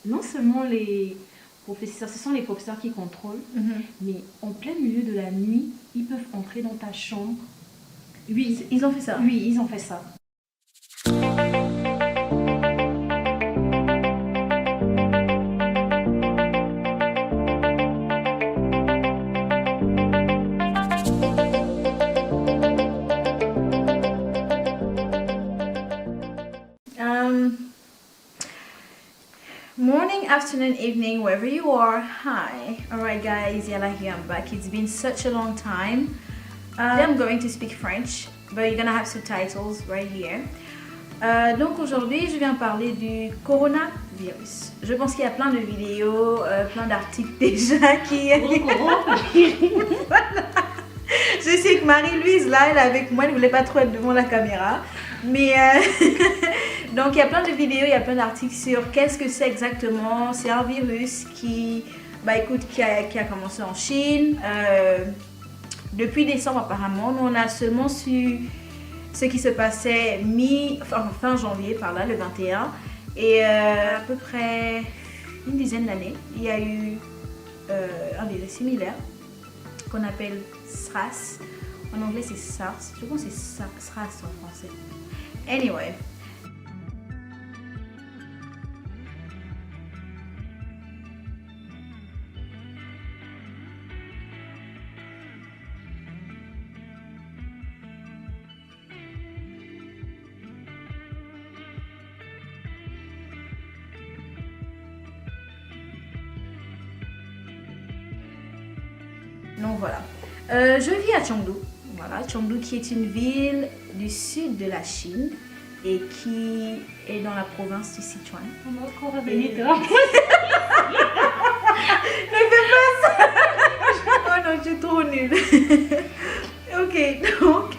non seulement les professeurs, ce sont les professeurs qui contrôlent, mais en plein milieu de la nuit, ils peuvent entrer dans ta chambre. Oui, ils ont fait ça. Oui, ils ont fait ça. Morning, afternoon, evening, wherever you are. Hi. Alright guys, Yala here, I'm back. It's been such a long time. Today I'm going to speak French, but you're gonna have subtitles right here. Donc aujourd'hui, je viens parler du coronavirus. Je pense qu'il y a plein de vidéos, plein d'articles déjà qui... Voilà. Je sais que Marie-Louise, là, elle est avec moi, elle ne voulait pas trop être devant la caméra. Mais donc il y a plein de vidéos, il y a plein d'articles sur qu'est-ce que c'est exactement. C'est un virus qui, qui a commencé en Chine. Depuis décembre apparemment, nous on a seulement su ce qui se passait fin janvier, par là, le 21. Et à peu près une dizaine d'années, il y a eu un virus similaire qu'on appelle SRAS. En anglais c'est SARS, je pense que c'est SRAS en français. Anyway. Donc voilà. Je vis à Chengdu. Voilà, Chengdu qui est une ville du sud de la Chine et qui est dans la province du Sichuan. On va encore revenir toi. Ne fais pas ça. Oh non, je suis trop nulle. Ok, donc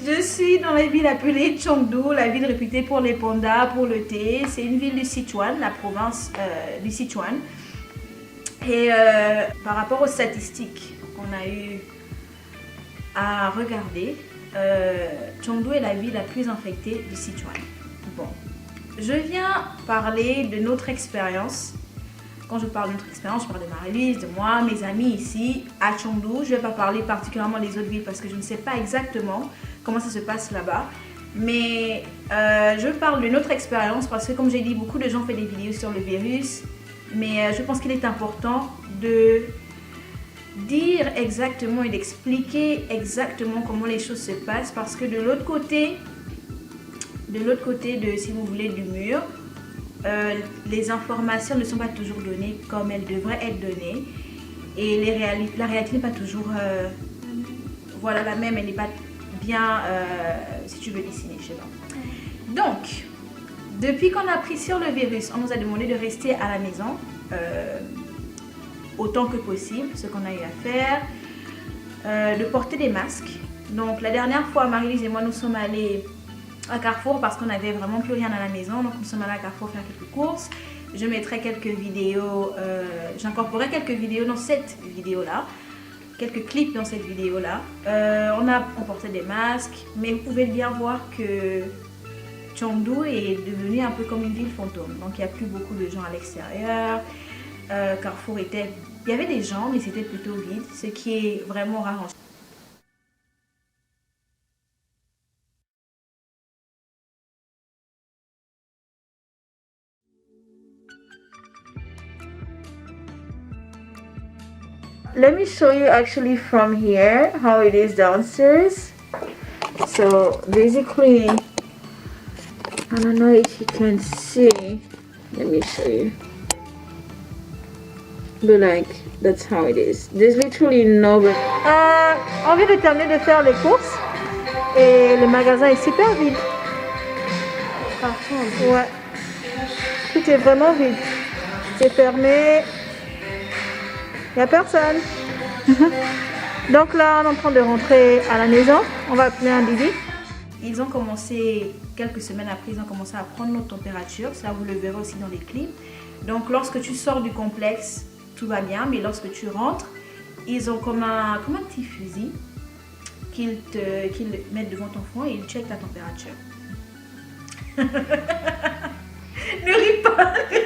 je suis dans la ville appelée Chengdu, la ville réputée pour les pandas, pour le thé. C'est une ville du Sichuan, la province du Sichuan. Et par rapport aux statistiques qu'on a eu à regarder, Chengdu est la ville la plus infectée du Sichuan. Bon, je viens parler de notre expérience. Quand je parle de notre expérience, je parle de Marie-Louise, de moi, mes amis ici à Chengdu. Je ne vais pas parler particulièrement des autres villes parce que je ne sais pas exactement comment ça se passe là-bas. Mais je parle de notre expérience parce que, comme j'ai dit, beaucoup de gens font des vidéos sur le virus. Mais je pense qu'il est important de dire exactement et d'expliquer exactement comment les choses se passent parce que de l'autre côté, si vous voulez, du mur, les informations ne sont pas toujours données comme elles devraient être données et la réalité n'est pas toujours voilà, la même, elle n'est pas bien, si tu veux dessiner, je sais pas. Donc, depuis qu'on a appris sur le virus, on nous a demandé de rester à la maison autant que possible, ce qu'on a eu à faire, de porter des masques. Donc la dernière fois, Marie-Lise et moi, nous sommes allés à Carrefour parce qu'on n'avait vraiment plus rien à la maison. Donc nous sommes allés à Carrefour faire quelques courses. Je mettrai quelques vidéos, j'incorporerai quelques vidéos dans cette vidéo-là, quelques clips dans cette vidéo-là. On portait des masques, mais vous pouvez bien voir que Chengdu est devenu un peu comme une ville fantôme. Donc il n'y a plus beaucoup de gens à l'extérieur. Carrefour il y avait des gens, mais c'était plutôt vide, ce qui est vraiment rare. Let me show you actually from here how it is downstairs. So basically, I don't know if you can see. Let me show you. But like, that's how it is. There's literally nobody. On vient de terminer de faire les courses et le magasin est super vide. Ouais. Tout est vraiment vide. C'est fermé. Il n'y a personne. Donc là, on est en train de rentrer à la maison. On va appeler un Didi. Ils ont commencé, quelques semaines après, ils ont commencé à prendre notre température. Ça, vous le verrez aussi dans les clips. Donc lorsque tu sors du complexe, tout va bien. Mais lorsque tu rentres, ils ont comme un petit fusil qu'ils mettent devant ton front et ils checkent ta température. Ne ris pas, ne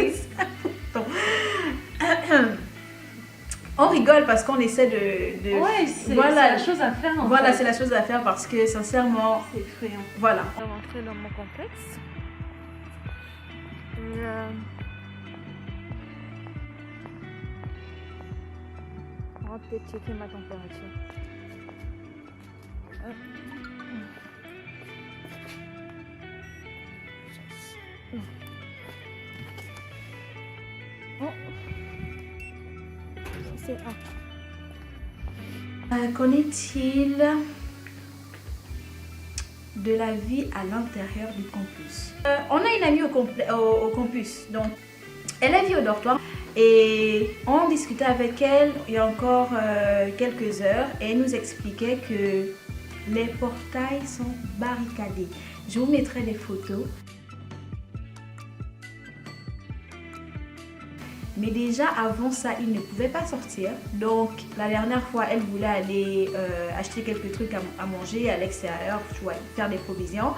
ris pas. rigole parce qu'on essaie de... Ouais, c'est voilà, la chose à faire. Voilà, c'est la chose à faire parce que sincèrement... C'est effrayant. Voilà. On va rentrer dans mon complexe. Et on va peut-être checker ma température. Hop. Oh. C'est Qu'en est-il de la vie à l'intérieur du campus? On a une amie au campus, donc elle a vie au dortoir et on discutait avec elle il y a encore quelques heures et elle nous expliquait que les portails sont barricadés. Je vous mettrai des photos. Mais déjà avant ça, ils ne pouvaient pas sortir. Donc la dernière fois, elle voulait aller acheter quelques trucs à manger à l'extérieur, faire des provisions.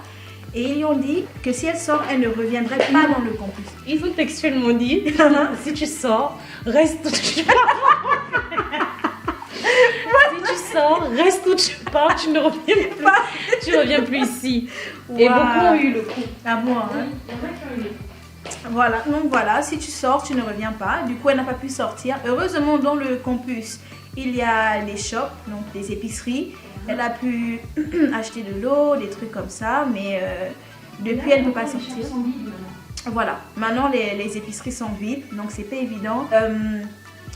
Et ils lui ont dit que si elle sort, elle ne reviendrait pas dans le campus. Ils ont textuellement dit, si tu sors, reste où tu reste où tu pars, tu ne reviens pas. Tu reviens plus ici. Et Wow. beaucoup ont eu le coup. À moi, hein. Il y en a qui ont eu le coup. Voilà, donc voilà, si tu sors, tu ne reviens pas. Du coup, elle n'a pas pu sortir. Heureusement, dans le campus, il y a les shops, donc des épiceries. Elle a pu acheter de l'eau, des trucs comme ça, mais depuis, elle ne peut pas sortir. Voilà, maintenant les épiceries sont vides, donc c'est pas évident.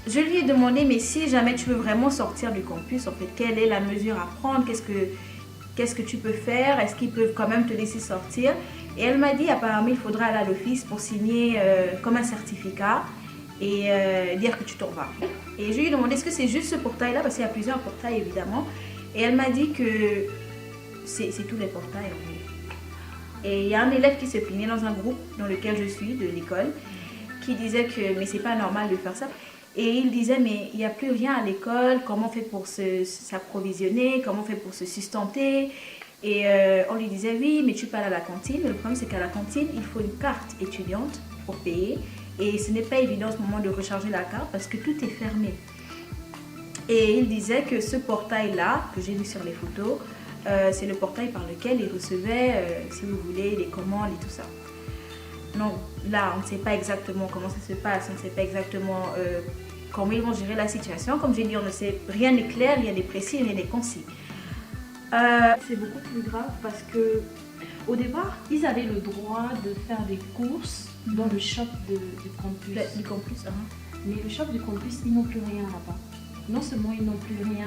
Je lui ai demandé, mais si jamais tu veux vraiment sortir du campus, en fait, quelle est la mesure à prendre? Qu'est-ce que tu peux faire? Est-ce qu'ils peuvent quand même te laisser sortir? Et elle m'a dit, apparemment, il faudra aller à l'office pour signer comme un certificat et dire que tu t'en vas. Et je lui ai demandé, est-ce que c'est juste ce portail-là? Parce qu'il y a plusieurs portails, évidemment. Et elle m'a dit que c'est tous les portails, en fait. Et il y a un élève qui s'est plaigné dans un groupe dans lequel je suis, de l'école, qui disait que mais c'est pas normal de faire ça. Et il disait, mais il n'y a plus rien à l'école, comment on fait pour s'approvisionner, comment on fait pour se sustenter. Et on lui disait, oui, mais tu peux aller à la cantine. Mais le problème, c'est qu'à la cantine, il faut une carte étudiante pour payer. Et ce n'est pas évident en ce moment de recharger la carte parce que tout est fermé. Et il disait que ce portail-là, que j'ai vu sur les photos, c'est le portail par lequel il recevait, si vous voulez, les commandes et tout ça. Non, là, on ne sait pas exactement comment ça se passe, on ne sait pas exactement comment ils vont gérer la situation. Comme j'ai dit, on ne sait, rien n'est clair, rien n'est précis, rien n'est concis. C'est beaucoup plus grave parce que au départ, ils avaient le droit de faire des courses dans le shop du campus. Du campus, hein. Mais le shop du campus, ils n'ont plus rien là-bas. Non seulement ils n'ont plus rien,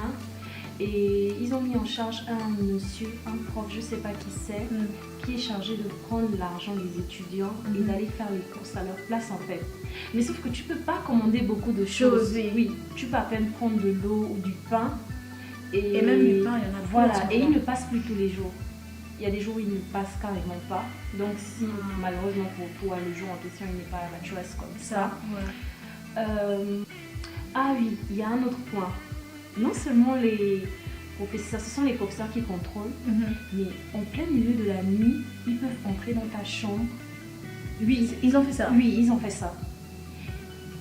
et ils ont mis en charge un monsieur, un prof, je ne sais pas qui c'est, qui est chargé de prendre l'argent des étudiants et d'aller faire les courses à leur place en fait. Mais sauf que tu ne peux pas commander beaucoup de choses. Oui, tu peux à peine prendre de l'eau ou du pain. Et même du pain, il y en a plus. Voilà, et ils ne passent plus tous les jours. Il y a des jours où ils ne passent carrément pas. Donc si malheureusement pour toi le jour en question il n'est pas là, tu restes comme ça. Ouais. Ah oui, il y a un autre point. Non seulement les professeurs, ce sont les professeurs qui contrôlent, mais en plein milieu de la nuit, ils peuvent entrer dans ta chambre. Oui, ils ont fait ça. Oui, ils ont fait ça.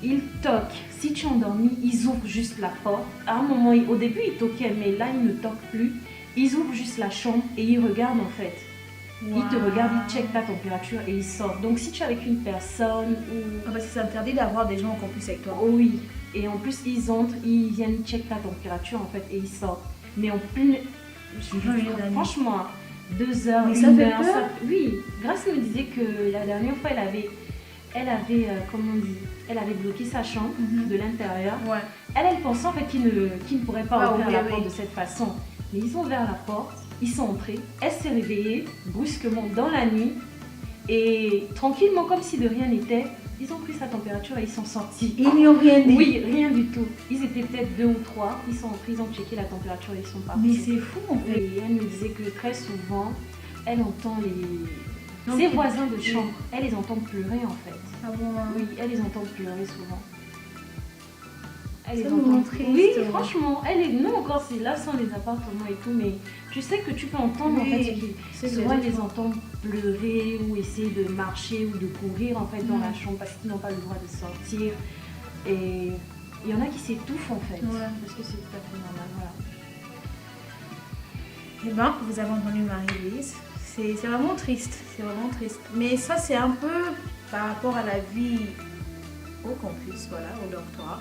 Ils toquent. Si tu es endormi, ils ouvrent juste la porte. À un moment, au début, ils toquaient, mais là, ils ne toquent plus. Ils ouvrent juste la chambre et ils regardent en fait. Wow. Ils te regardent, ils checkent ta température et ils sortent. Donc si tu es avec une personne ou... Ah bah c'est interdit d'avoir des gens en campus avec toi. Oh oui. Et en plus, ils entrent, ils viennent, ils checkent ta température en fait et ils sortent. Mais en plus, franchement, 2 heures, mais 1 heure. Ça... Oui, Grace me disait que la dernière fois, elle avait bloqué sa chambre de l'intérieur. Ouais. Elle pensait en fait qu'ils ne pourraient pas ouvrir la porte de cette façon. Mais ils ont ouvert la porte, ils sont entrés, elle s'est réveillée brusquement dans la nuit et tranquillement comme si de rien n'était, ils ont pris sa température et ils sont sortis. Ils n'y ont rien dit? Oui, rien du tout. Ils étaient peut-être 2 ou 3, ils sont entrés, ils ont checké la température et ils sont partis. Mais c'est fou en fait. Et elle me disait que très souvent, elle entend ses voisins de chambre, elle les entend pleurer en fait. Ah bon? Oui, elle les entend pleurer souvent. Elle est vraiment triste. Oui, franchement, nous encore, c'est là sans les appartements et tout, mais tu sais que tu peux entendre en fait, souvent elle les entend pleurer ou essayer de marcher ou de courir en fait dans la chambre parce qu'ils n'ont pas le droit de sortir. Et Il y en a qui s'étouffent en fait. Ouais. Parce que c'est tout à fait normal, voilà. Eh ben, vous avez entendu Marie-Louise. C'est vraiment triste, c'est vraiment triste. Mais ça, c'est un peu par rapport à la vie au campus, voilà, au dortoir.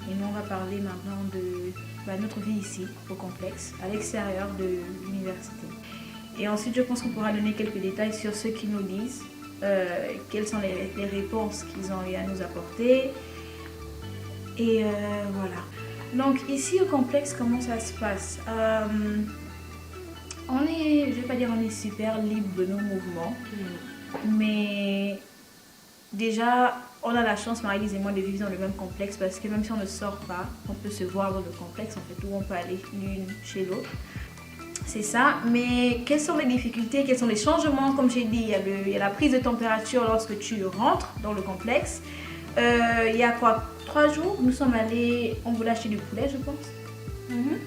Et nous, on va parler maintenant de notre vie ici, au complexe, à l'extérieur de l'université. Et ensuite, je pense qu'on pourra donner quelques détails sur ce qu'ils nous disent, quelles sont les réponses qu'ils ont eu à nous apporter. Et voilà. Donc, ici au complexe, comment ça se passe? On est, je vais pas dire on est super libre de nos mouvements, mais déjà, on a la chance, Marie-Lise et moi, de vivre dans le même complexe parce que même si on ne sort pas, on peut se voir dans le complexe, en fait, où on peut aller l'une chez l'autre. C'est ça, mais quelles sont les difficultés, quels sont les changements? Comme j'ai dit, il y a la prise de température lorsque tu rentres dans le complexe. Il y a quoi, 3 jours, nous sommes allés, on voulait acheter du poulet, je pense.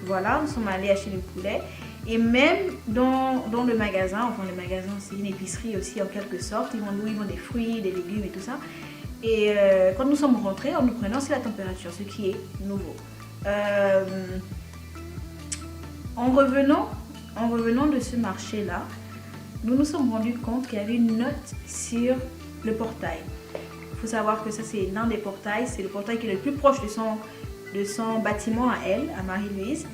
Voilà, nous sommes allés acheter du poulet. Et même dans le magasin, enfin le magasin c'est une épicerie aussi en quelque sorte, ils vendent des fruits, des légumes et tout ça. Et quand nous sommes rentrés, en nous prenant aussi la température, ce qui est nouveau. En revenant de ce marché-là, nous nous sommes rendus compte qu'il y avait une note sur le portail. Il faut savoir que ça c'est l'un des portails, c'est le portail qui est le plus proche de son bâtiment à elle, à Marie-Louise.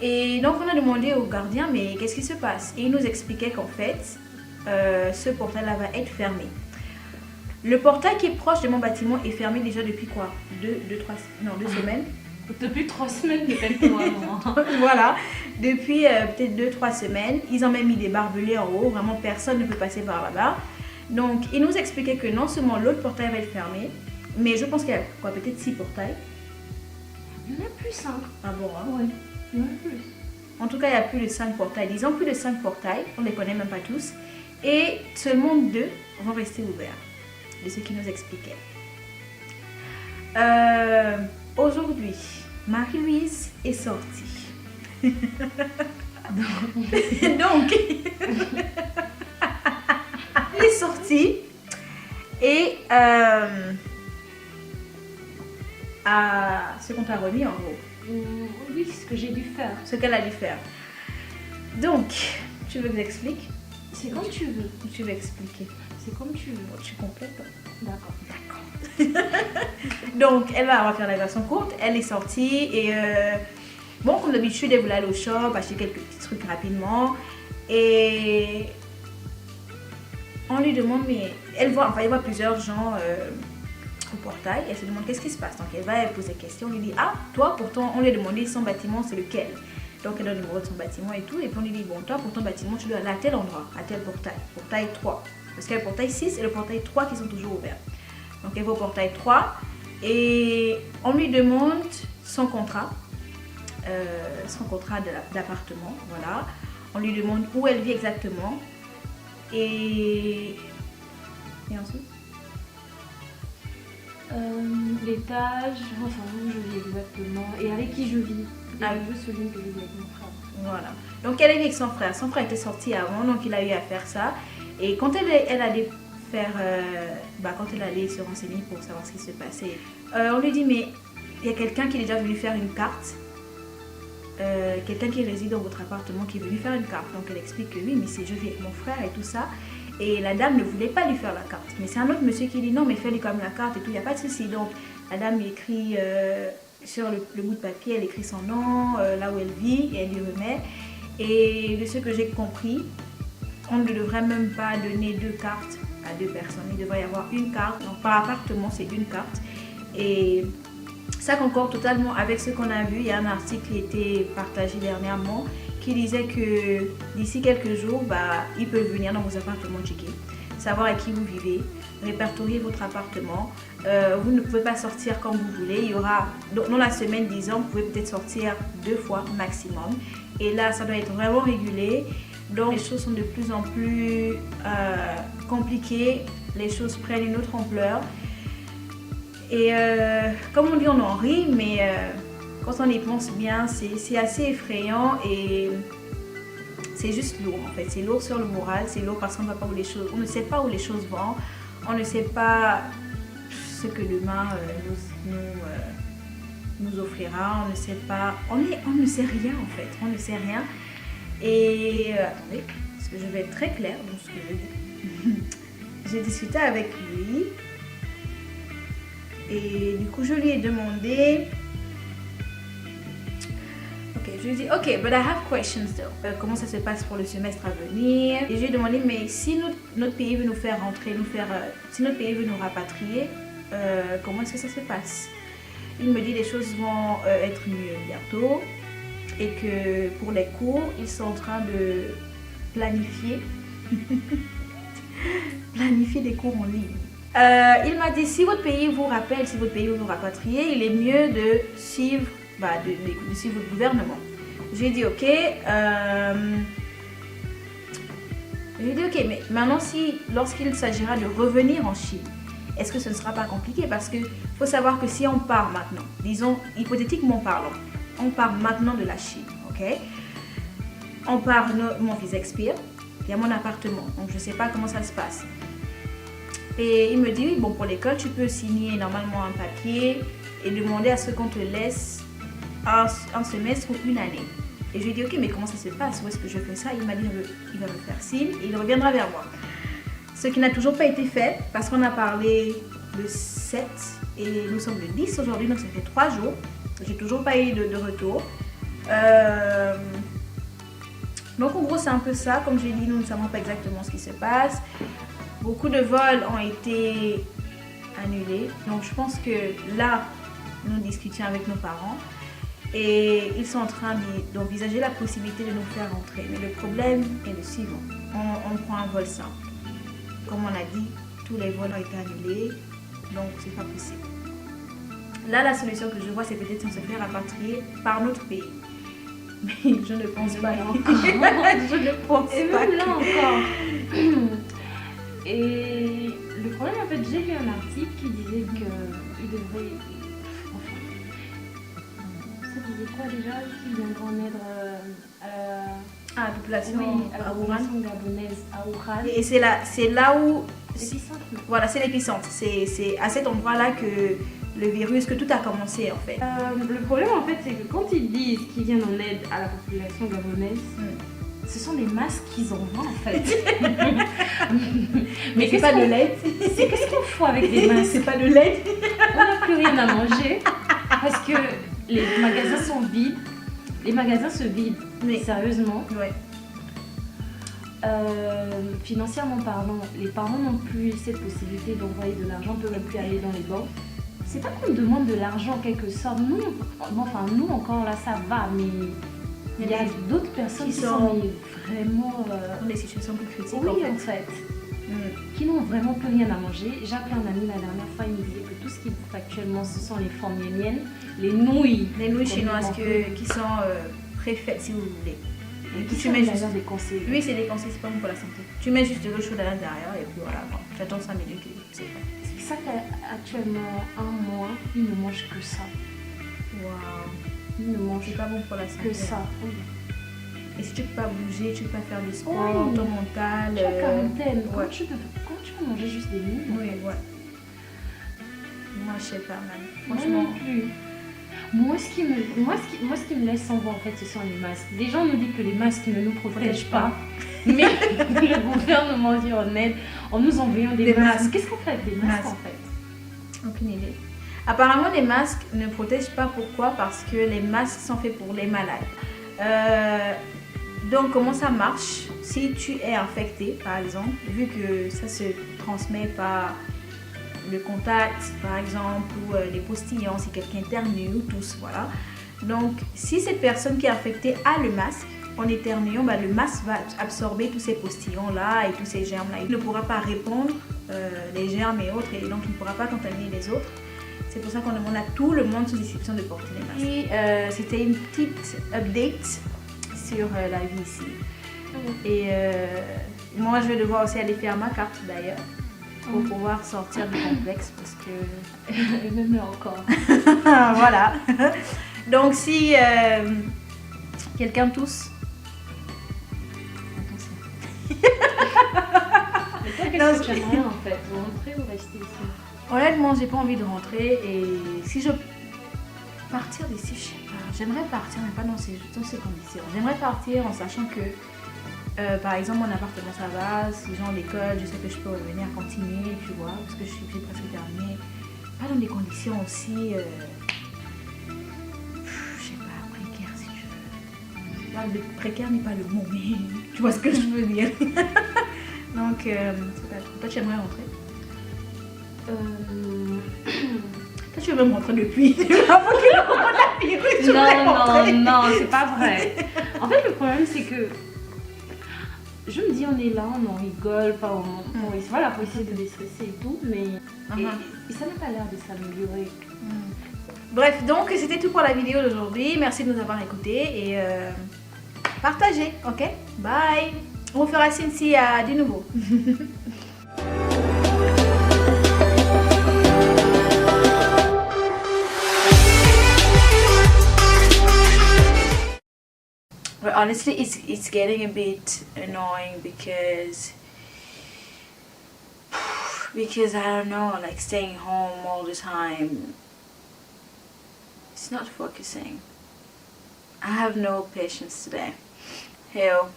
Et donc on a demandé au gardien, mais qu'est-ce qui se passe? Et il nous expliquait qu'en fait, ce portail-là va être fermé. Le portail qui est proche de mon bâtiment est fermé déjà depuis quoi? 2 semaines. Depuis 3 semaines, peut-être. Voilà, depuis peut-être 2-3 semaines. Ils ont même mis des barbelés en haut, vraiment personne ne peut passer par là-bas. Donc il nous expliquait que non seulement l'autre portail va être fermé, mais je pense qu'il y a quoi, peut-être 6 portails. Il y en a plus, hein. Ah bon, hein? Ouais, il y en a plus. En tout cas, il y a plus de 5 portails. Ils ont plus de 5 portails, on ne les connaît même pas tous. Et seulement 2 vont rester ouverts, de ce qu'ils nous expliquaient. Aujourd'hui, Marie-Louise est sortie. Donc, elle est sortie et à ce qu'on t'a remis en gros. Oui, ce que j'ai dû faire. Ce qu'elle a dû faire. Donc, tu veux que j'explique? C'est comme tu veux. Tu veux expliquer? C'est comme tu veux. Bon, tu complètes. D'accord. Donc, on va faire la version courte. Elle est sortie et bon, comme d'habitude, elle voulait aller au shop, acheter quelques petits trucs rapidement. Et on lui demande, mais elle voit plusieurs gens au portail. Elle se demande qu'est-ce qui se passe. Donc, elle pose des questions. On lui dit, ah, toi, pourtant, on lui a demandé son bâtiment, c'est lequel? Donc, elle donne le numéro de son bâtiment et tout. Et puis, on lui dit, bon, toi, pour ton bâtiment, tu dois aller à tel endroit, à tel portail, portail 3. Parce qu'il y a le portail 6 et le portail 3 qui sont toujours ouverts. Donc, elle va au portail 3 et on lui demande son contrat d'appartement. Voilà. On lui demande où elle vit exactement. Et ensuite l'étage, enfin où je vis exactement et avec qui je vis. Et Ah. je souligne que je vis avec mon frère. Voilà. Donc elle est avec son frère. Son frère était sorti avant, donc il a eu à faire ça. Et quand elle allait faire, quand elle allait se renseigner pour savoir ce qui se passait, on lui dit mais il y a quelqu'un qui est déjà venu faire une carte. Quelqu'un qui réside dans votre appartement qui est venu faire une carte. Donc elle explique que oui, mais je vis avec mon frère et tout ça. Et la dame ne voulait pas lui faire la carte. Mais c'est un autre monsieur qui dit non, mais fais-lui quand même la carte et tout, il n'y a pas de souci. Donc la dame lui écrit sur le bout de papier, elle écrit son nom, là où elle vit et elle lui remet. Et de ce que j'ai compris, on ne devrait même pas donner 2 cartes à 2 personnes. Il devrait y avoir une carte. Donc par appartement, c'est une carte. Et ça concorde totalement avec ce qu'on a vu. Il y a un article qui a été partagé dernièrement qui disait que d'ici quelques jours, ils peuvent venir dans vos appartements checker, savoir avec qui vous vivez, répertorier votre appartement. Vous ne pouvez pas sortir comme vous voulez. Il y aura, dans la semaine, disons, vous pouvez peut-être sortir 2 fois maximum. Et là, ça doit être vraiment régulé. Donc, les choses sont de plus en plus compliquées. Les choses prennent une autre ampleur. Et comme on dit, on en rit, mais quand on y pense bien, c'est assez effrayant et c'est juste lourd en fait. C'est lourd sur le moral, c'est lourd parce qu'on ne sait pas où les choses vont, on ne sait pas ce que demain nous offrira. On ne sait pas, on ne sait rien en fait, on ne sait rien. Et attendez, parce que je vais être très claire dans ce que je dis. J'ai discuté avec lui et du coup je lui ai demandé. Ok, je lui ai dit ok, but I have questions though. Comment ça se passe pour le semestre à venir? Et je lui ai demandé mais si notre pays veut nous faire rentrer, si notre pays veut nous rapatrier, comment est-ce que ça se passe? Il me dit les choses vont être mieux bientôt et que pour les cours, ils sont en train de planifier des cours en ligne. Il m'a dit si votre pays vous rappelle, si votre pays veut vous rapatrier, il est mieux de suivre, de suivre votre gouvernement. J'ai dit ok. J'ai dit ok, mais maintenant lorsqu'il s'agira de revenir en Chine, est-ce que ce ne sera pas compliqué? Parce qu'il faut savoir que si on part maintenant, disons hypothétiquement parlant, on part maintenant de la Chine, ok? On part, mon visa expire, il y a mon appartement, donc je ne sais pas comment ça se passe. Et il me dit, oui, bon, pour l'école, tu peux signer normalement un papier et demander à ce qu'on te laisse un semestre ou une année. Et je lui ai dit, ok, mais comment ça se passe? Où est-ce que je fais ça? Il m'a dit, il va me faire signe et il reviendra vers moi. Ce qui n'a toujours pas été fait parce qu'on a parlé le 7 et nous sommes le 10 aujourd'hui, donc ça fait 3 jours. J'ai toujours pas eu de retour. Donc en gros c'est un peu ça. Comme j'ai dit, nous ne savons pas exactement ce qui se passe. Beaucoup de vols ont été annulés. Donc je pense que là, nous discutions avec nos parents et ils sont en train d'envisager la possibilité de nous faire rentrer. Mais le problème est le suivant. On prend un vol simple. Comme on a dit, tous les vols ont été annulés, donc c'est pas possible. Là, la solution que je vois, c'est peut-être de se faire rapatrier par notre pays. Mais je ne pense pas. Je ne pense et pas. Et même là encore. Et le problème, en fait, j'ai lu un article qui disait qu'il devrait... Enfin, ça disait quoi déjà? Qu'il viendra en aide à la population, oui, à la population gabonaise, à Wuhan. Et c'est là où... L'épicentre. Voilà, c'est l'épicentre. C'est à cet endroit-là que le virus, que tout a commencé en fait. Le problème en fait, c'est que quand ils disent qu'ils viennent en aide à la population gabonaise, ce sont des masques qu'ils envoient en fait. Mais c'est pas de l'aide. Qu'est-ce qu'on fait avec des masques? C'est pas de l'aide. On n'a plus rien à manger parce que les magasins sont vides. Les magasins se vident, mais sérieusement. Ouais. Financièrement parlant, les parents n'ont plus cette possibilité d'envoyer de l'argent, ne peuvent plus aller dans les banques. C'est pas qu'on demande de l'argent en quelque sorte. Nous encore là ça va, mais il y a d'autres personnes qui sont vraiment dans des situations plus critiques. Oui, en fait. Qui n'ont vraiment plus rien à manger. J'ai appelé un ami la dernière fois, il me disait que tout ce qu'il bouffe actuellement, ce sont les formes miennes, les nouilles. Les nouilles chinoises qui sont préfaites, si vous voulez. Et tu mets juste des conseils. Oui, c'est des conseils, c'est pas bon pour la santé. Tu mets juste de l'eau chaude à l'intérieur et puis voilà, tu attends 5 minutes et c'est fait. C'est ça qu'actuellement, un mois, il ne mange que ça. Waouh. Il ne mange pas bon pour la santé. Que ça, oui. Et si tu ne peux pas bouger, tu ne peux pas faire du sport, ton mental. Tu es quarantaine. Quand tu peux manger juste des nouilles. Oui, ouais. Moi, je sais pas, même. Franchement. Moi non plus. Moi, ce qui me laisse sans voix, en fait, ce sont les masques. Des gens nous disent que les masques ne nous protègent pas. Mais le gouvernement vient en aide en nous envoyant des masques. Qu'est-ce qu'on fait avec des masques, en fait? Aucune idée. Apparemment, les masques ne protègent pas. Pourquoi? Parce que les masques sont faits pour les malades. Donc, comment ça marche? Si tu es infecté, par exemple, vu que ça se transmet par le contact, par exemple, ou les postillons, si quelqu'un éternue, ou tous, voilà. Donc, si cette personne qui est infectée a le masque, en éternuant, le masque va absorber tous ces postillons-là et tous ces germes-là. Il ne pourra pas répondre les germes et autres, et donc il ne pourra pas contaminer les autres. C'est pour ça qu'on demande à tout le monde sous exception de porter les masques. Et c'était une petite update sur la vie ici. Et moi, je vais devoir aussi aller faire ma carte d'ailleurs pour pouvoir sortir du complexe parce que... Et même là encore. Voilà. Donc si quelqu'un tousse, qu'est-ce que tu aimerais en fait? Rentrer ou rester ici? Honnêtement, j'ai pas envie de rentrer et si je Partir d'ici, je sais pas. J'aimerais partir, mais pas dans ces conditions. J'aimerais partir en sachant que, par exemple, mon appartement, ça va. Si genre l'école, je sais que je peux revenir continuer, tu vois, parce que j'ai presque terminé. Pas dans des conditions aussi, je sais pas, précaires si tu veux. Là, le précaire n'est pas le mot, mais tu vois ce que je veux dire. Donc, c'est pas trop. Toi, tu aimerais rentrer? Toi, tu veux même rentrer depuis. Non, c'est pas vrai. En fait, le problème, c'est que je me dis, on est là, on en rigole, voilà, pour essayer de déstresser et tout, mais et ça n'a pas l'air de s'améliorer. Bref, donc c'était tout pour la vidéo d'aujourd'hui. Merci de nous avoir écoutés et partagez, ok? Bye! On refera Cincy du nouveau. But honestly, it's getting a bit annoying because I don't know, like staying home all the time, it's not focusing. I have no patience today. Hell.